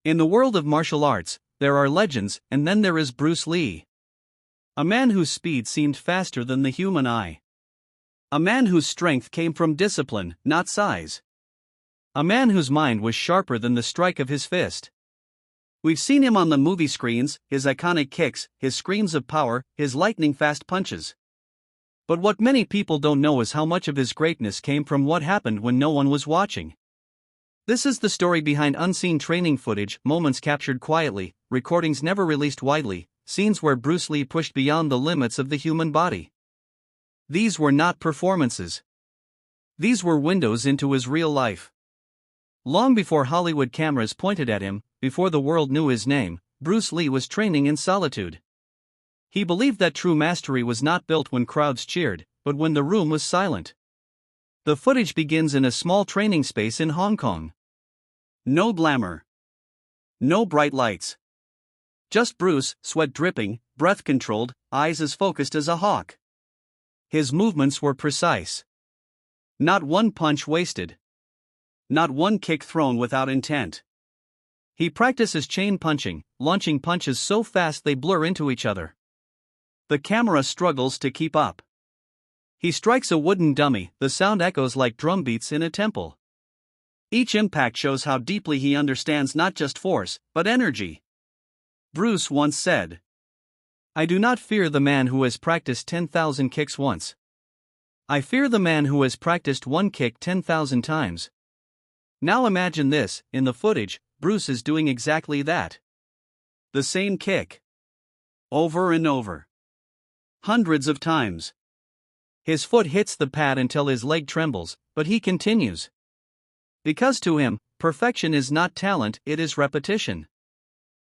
In the world of martial arts, there are legends, and then there is Bruce Lee. A man whose speed seemed faster than the human eye. A man whose strength came from discipline, not size. A man whose mind was sharper than the strike of his fist. We've seen him on the movie screens, his iconic kicks, his screams of power, his lightning-fast punches. But what many people don't know is how much of his greatness came from what happened when no one was watching. This is the story behind unseen training footage, moments captured quietly, recordings never released widely, scenes where Bruce Lee pushed beyond the limits of the human body. These were not performances. These were windows into his real life. Long before Hollywood cameras pointed at him, before the world knew his name, Bruce Lee was training in solitude. He believed that true mastery was not built when crowds cheered, but when the room was silent. The footage begins in a small training space in Hong Kong. No glamour. No bright lights. Just Bruce, sweat dripping, breath controlled, eyes as focused as a hawk. His movements were precise. Not one punch wasted. Not one kick thrown without intent. He practices chain punching, launching punches so fast they blur into each other. The camera struggles to keep up. He strikes a wooden dummy, the sound echoes like drum beats in a temple. Each impact shows how deeply he understands not just force, but energy. Bruce once said, "I do not fear the man who has practiced 10,000 kicks once. I fear the man who has practiced one kick 10,000 times." Now imagine this, in the footage, Bruce is doing exactly that. The same kick. Over and over. Hundreds of times. His foot hits the pad until his leg trembles, but he continues. Because to him, perfection is not talent, it is repetition.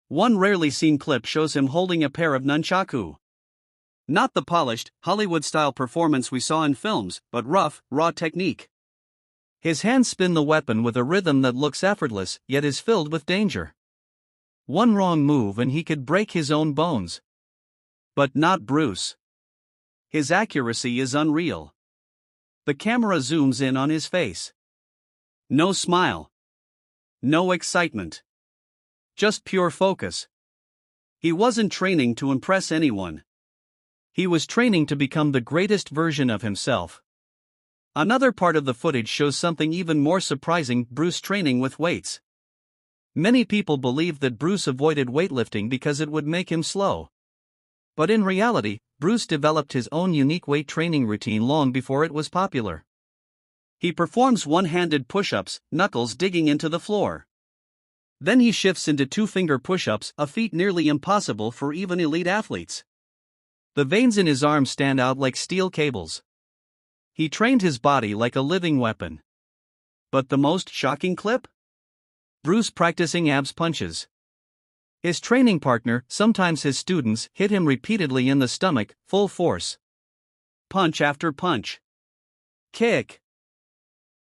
One rarely seen clip shows him holding a pair of nunchaku. Not the polished, Hollywood-style performance we saw in films, but rough, raw technique. His hands spin the weapon with a rhythm that looks effortless, yet is filled with danger. One wrong move and he could break his own bones. But not Bruce. His accuracy is unreal. The camera zooms in on his face. No smile. No excitement. Just pure focus. He wasn't training to impress anyone. He was training to become the greatest version of himself. Another part of the footage shows something even more surprising: Bruce training with weights. Many people believe that Bruce avoided weightlifting because it would make him slow. But in reality, Bruce developed his own unique weight training routine long before it was popular. He performs one-handed push-ups, knuckles digging into the floor. Then he shifts into two-finger push-ups, a feat nearly impossible for even elite athletes. The veins in his arms stand out like steel cables. He trained his body like a living weapon. But the most shocking clip? Bruce practicing abs punches. His training partner, sometimes his students, hit him repeatedly in the stomach, full force. Punch after punch. Kick.